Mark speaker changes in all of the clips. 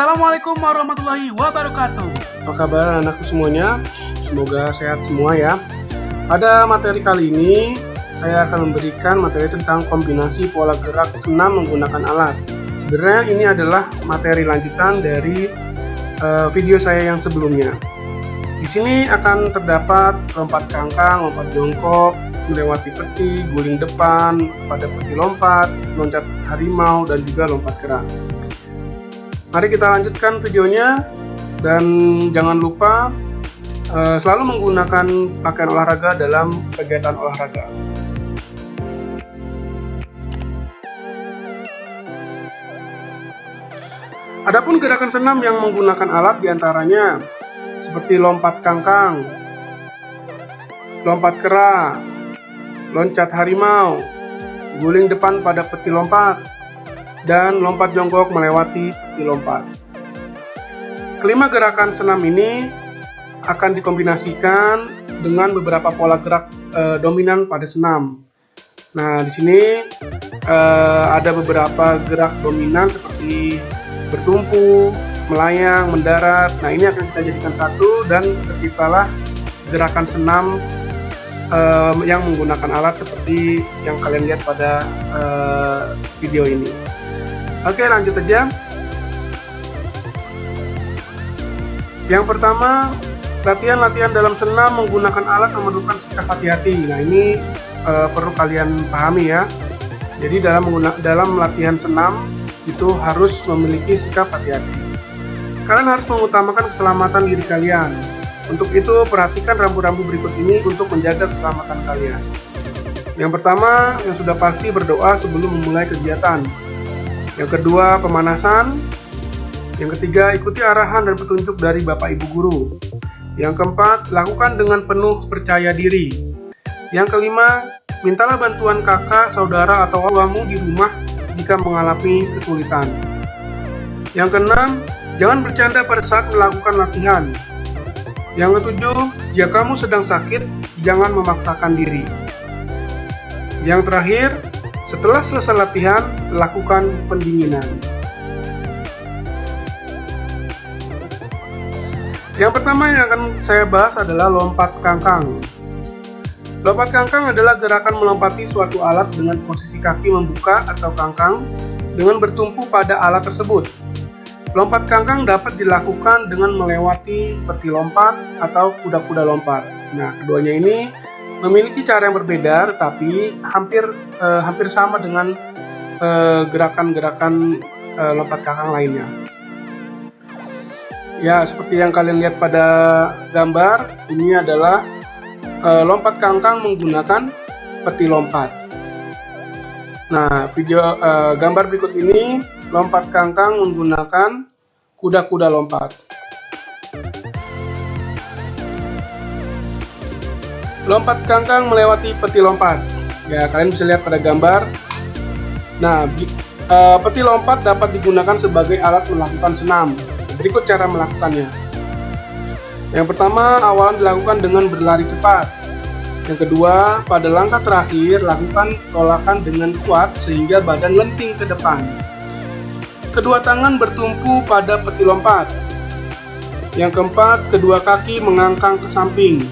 Speaker 1: Assalamualaikum warahmatullahi wabarakatuh.
Speaker 2: Apa kabar anakku semuanya? Semoga sehat semua ya. Pada materi kali ini, saya akan memberikan materi tentang kombinasi pola gerak senam menggunakan alat. Sebenarnya ini adalah materi lanjutan dari video saya yang sebelumnya. Di sini akan terdapat lompat kangkang, lompat jongkok, melewati peti, guling depan, pada peti lompat, loncat harimau, dan juga lompat kera. Mari kita lanjutkan videonya, dan jangan lupa selalu menggunakan pakaian olahraga dalam kegiatan olahraga. Adapun gerakan senam yang menggunakan alat diantaranya seperti lompat kangkang, lompat kera, loncat harimau, guling depan pada peti lompat, dan lompat jongkok melewati peti lompat. Kelima gerakan senam ini akan dikombinasikan dengan beberapa pola gerak dominan pada senam. Nah, di sini ada beberapa gerak dominan seperti bertumpu, melayang, mendarat. Nah, ini akan kita jadikan satu dan terciptalah gerakan senam yang menggunakan alat seperti yang kalian lihat pada video ini. Oke, lanjut aja. Yang pertama, latihan dalam senam menggunakan alat memerlukan sikap hati-hati. Nah, ini perlu kalian pahami ya. Jadi dalam latihan senam itu harus memiliki sikap hati-hati. Kalian harus mengutamakan keselamatan diri kalian. Untuk itu, perhatikan rambu-rambu berikut ini untuk menjaga keselamatan kalian. Yang pertama, yang sudah pasti berdoa sebelum memulai kegiatan. Yang kedua, pemanasan. Yang ketiga, ikuti arahan dan petunjuk dari Bapak Ibu Guru. Yang keempat, lakukan dengan penuh percaya diri. Yang kelima, mintalah bantuan kakak, saudara, atau kamu di rumah jika mengalami kesulitan. Yang keenam, jangan bercanda pada saat melakukan latihan. Yang ketujuh, jika kamu sedang sakit, jangan memaksakan diri. Yang terakhir, setelah selesai latihan, lakukan pendinginan. Yang pertama yang akan saya bahas adalah lompat kangkang. Lompat kangkang adalah gerakan melompati suatu alat dengan posisi kaki membuka atau kangkang dengan bertumpu pada alat tersebut. Lompat kangkang dapat dilakukan dengan melewati peti lompat atau kuda-kuda lompat. Nah, keduanya ini memiliki cara yang berbeda, tetapi hampir sama dengan gerakan-gerakan lompat kangkang lainnya. Ya, seperti yang kalian lihat pada gambar, ini adalah lompat kangkang menggunakan peti lompat. Nah, gambar berikut ini lompat kangkang menggunakan kuda-kuda lompat. Lompat kangkang melewati peti lompat. Ya, kalian bisa lihat pada gambar. Nah, peti lompat dapat digunakan sebagai alat melakukan senam. Berikut cara melakukannya. Yang pertama, awalan dilakukan dengan berlari cepat. Yang kedua, pada langkah terakhir, lakukan tolakan dengan kuat sehingga badan lenting ke depan. Kedua tangan bertumpu pada peti lompat. Yang keempat, kedua kaki mengangkang ke samping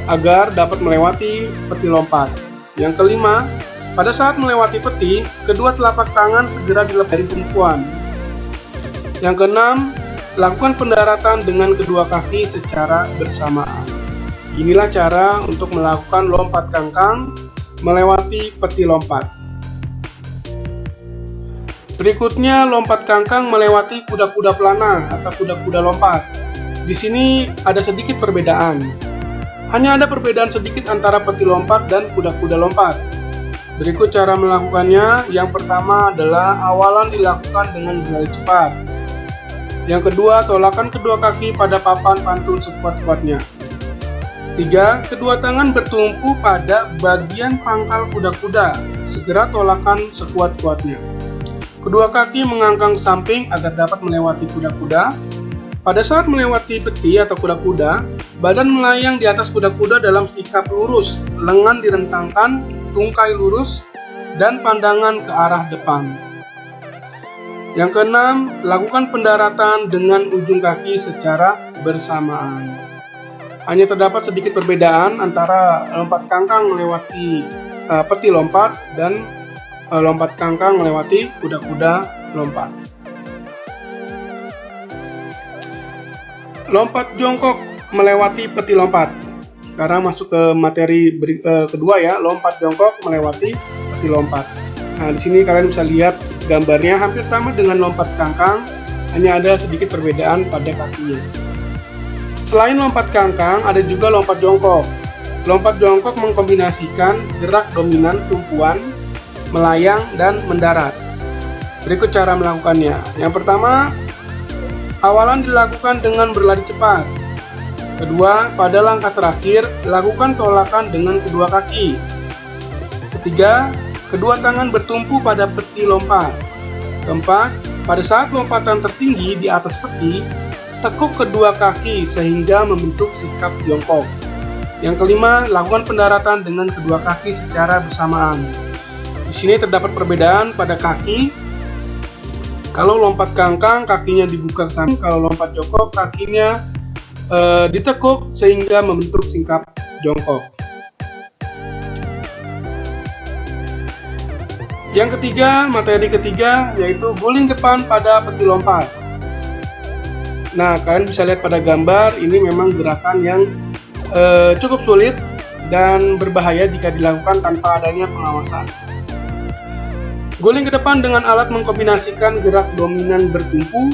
Speaker 2: agar dapat melewati peti lompat. Yang kelima, pada saat melewati peti, kedua telapak tangan segera dilepas dari tumpuan. Yang keenam, lakukan pendaratan dengan kedua kaki secara bersamaan. Inilah cara untuk melakukan lompat kangkang melewati peti lompat. Berikutnya, lompat kangkang melewati kuda-kuda pelana atau kuda-kuda lompat. Di sini ada sedikit perbedaan. Hanya ada perbedaan sedikit antara peti lompat dan kuda-kuda lompat. Berikut cara melakukannya. Yang pertama adalah awalan dilakukan dengan berlari cepat. Yang kedua, tolakan kedua kaki pada papan pantul sekuat-kuatnya. 3. Kedua tangan bertumpu pada bagian pangkal kuda-kuda. Segera tolakan sekuat-kuatnya. Kedua kaki mengangkang ke samping agar dapat melewati kuda-kuda. Pada saat melewati peti atau kuda-kuda, badan melayang di atas kuda-kuda dalam sikap lurus, lengan direntangkan, tungkai lurus, dan pandangan ke arah depan. Yang keenam, lakukan pendaratan dengan ujung kaki secara bersamaan. Hanya terdapat sedikit perbedaan antara lompat kangkang melewati peti lompat dan lompat kangkang melewati kuda-kuda lompat. Lompat jongkok melewati peti lompat. Sekarang masuk ke materi kedua ya, lompat jongkok melewati peti lompat. Nah, di sini kalian bisa lihat gambarnya hampir sama dengan lompat kangkang, hanya ada sedikit perbedaan pada kakinya. Selain lompat kangkang, ada juga lompat jongkok. Lompat jongkok mengkombinasikan gerak dominan tumpuan, melayang, dan mendarat. Berikut cara melakukannya. Yang pertama, awalan dilakukan dengan berlari cepat. Kedua, pada langkah terakhir, lakukan tolakan dengan kedua kaki. Ketiga, kedua tangan bertumpu pada peti lompat. Keempat, pada saat lompatan tertinggi di atas peti, tekuk kedua kaki sehingga membentuk sikap jongkok. Yang kelima, lakukan pendaratan dengan kedua kaki secara bersamaan. Di sini terdapat perbedaan pada kaki. Kalau lompat kangkang, kakinya dibuka ke samping. Kalau lompat jongkok, kakinya ditekuk sehingga membentuk sikap jongkok. Yang ketiga, materi ketiga yaitu guling depan pada peti lompat. Nah, kalian bisa lihat pada gambar, ini memang gerakan yang cukup sulit dan berbahaya jika dilakukan tanpa adanya pengawasan. Guling ke depan dengan alat mengkombinasikan gerak dominan bertumpu,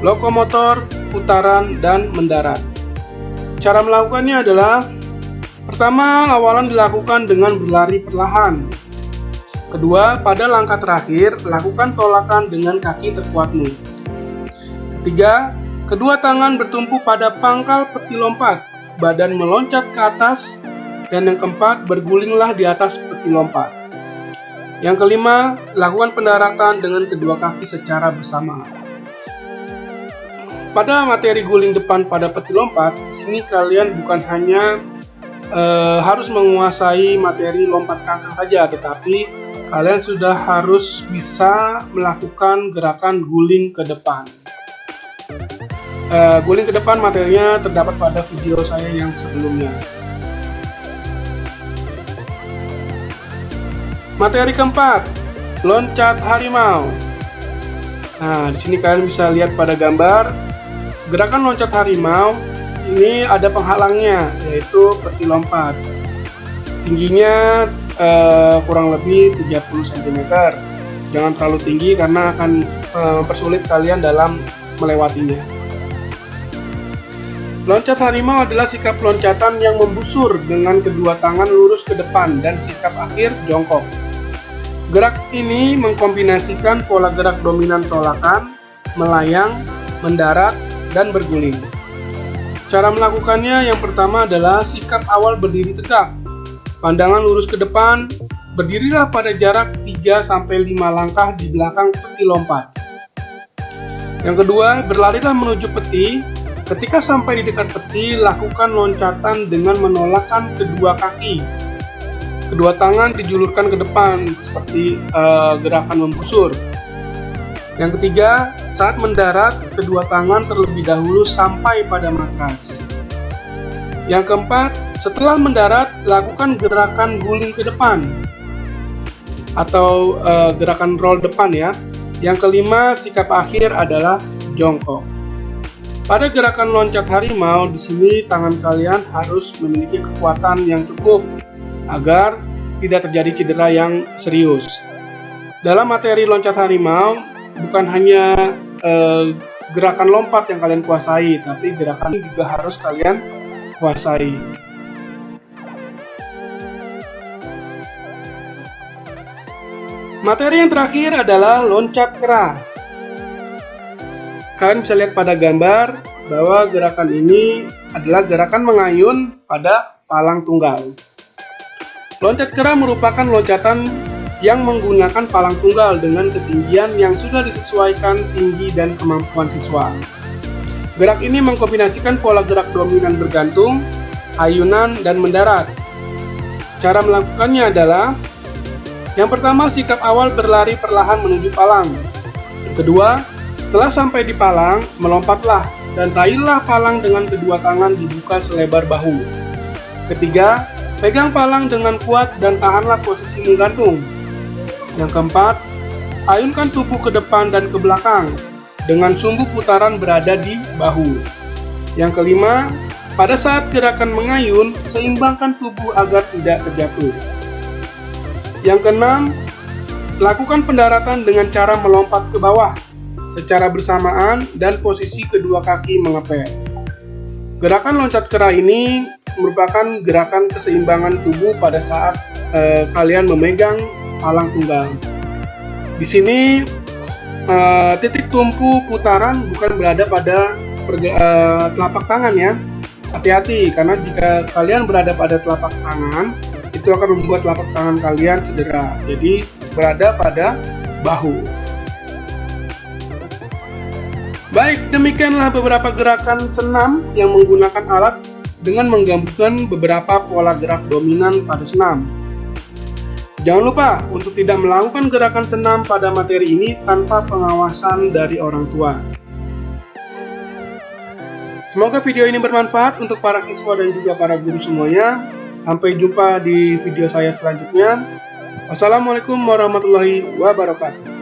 Speaker 2: lokomotor, putaran, dan mendarat. Cara melakukannya adalah, pertama, awalan dilakukan dengan berlari perlahan. Kedua, pada langkah terakhir, lakukan tolakan dengan kaki terkuatmu. Ketiga, kedua tangan bertumpu pada pangkal peti lompat, badan meloncat ke atas, dan yang keempat, bergulinglah di atas peti lompat. Yang kelima, lakukan pendaratan dengan kedua kaki secara bersamaan. Pada materi guling depan pada peti lompat, sini kalian bukan hanya harus menguasai materi lompat kangkang saja, tetapi kalian sudah harus bisa melakukan gerakan guling ke depan. Guling ke depan materinya terdapat pada video saya yang sebelumnya. Materi keempat, loncat harimau. Nah, di sini kalian bisa lihat pada gambar. Gerakan loncat harimau ini ada penghalangnya, yaitu peti lompat. Tingginya kurang lebih 30 cm. Jangan terlalu tinggi karena akan mempersulit kalian dalam melewatinya. Loncat harimau adalah sikap loncatan yang membusur dengan kedua tangan lurus ke depan dan sikap akhir jongkok. Gerak ini mengkombinasikan pola gerak dominan tolakan, melayang, mendarat, dan berguling. Cara melakukannya yang pertama adalah sikap awal berdiri tegak. Pandangan lurus ke depan, berdirilah pada jarak 3-5 langkah di belakang peti lompat. Yang kedua, berlarilah menuju peti. Ketika sampai di dekat peti, lakukan loncatan dengan menolakkan kedua kaki. Kedua tangan dijulurkan ke depan seperti gerakan membusur. Yang ketiga, saat mendarat, kedua tangan terlebih dahulu sampai pada matras. Yang keempat, setelah mendarat, lakukan gerakan guling ke depan atau gerakan roll depan ya. Yang kelima, sikap akhir adalah jongkok. Pada gerakan loncat harimau, di sini tangan kalian harus memiliki kekuatan yang cukup agar tidak terjadi cedera yang serius. Dalam materi loncat harimau, bukan hanya gerakan lompat yang kalian kuasai, tapi gerakan ini juga harus kalian kuasai. Materi yang terakhir adalah loncat kera. Kalian bisa lihat pada gambar bahwa gerakan ini adalah gerakan mengayun pada palang tunggal. Loncat kera merupakan loncatan yang menggunakan palang tunggal dengan ketinggian yang sudah disesuaikan tinggi dan kemampuan siswa. Gerak ini mengkombinasikan pola gerak dominan bergantung, ayunan, dan mendarat. Cara melakukannya adalah, yang pertama, sikap awal berlari perlahan menuju palang. Kedua, setelah sampai di palang, melompatlah dan raihlah palang dengan kedua tangan dibuka selebar bahu. Ketiga, pegang palang dengan kuat dan tahanlah posisi menggantung. Yang keempat, ayunkan tubuh ke depan dan ke belakang dengan sumbu putaran berada di bahu. Yang kelima, pada saat gerakan mengayun, seimbangkan tubuh agar tidak terjatuh. Yang keenam, lakukan pendaratan dengan cara melompat ke bawah secara bersamaan dan posisi kedua kaki mengepel. Gerakan loncat kera ini merupakan gerakan keseimbangan tubuh pada saat kalian memegang palang tunggal. Di sini titik tumpu putaran bukan berada pada telapak tangan ya. Hati-hati, karena jika kalian berada pada telapak tangan, itu akan membuat telapak tangan kalian cedera. Jadi berada pada bahu. Baik, demikianlah beberapa gerakan senam yang menggunakan alat dengan menggabungkan beberapa pola gerak dominan pada senam. Jangan lupa untuk tidak melakukan gerakan senam pada materi ini tanpa pengawasan dari orang tua. Semoga video ini bermanfaat untuk para siswa dan juga para guru semuanya. Sampai jumpa di video saya selanjutnya. Wassalamualaikum warahmatullahi wabarakatuh.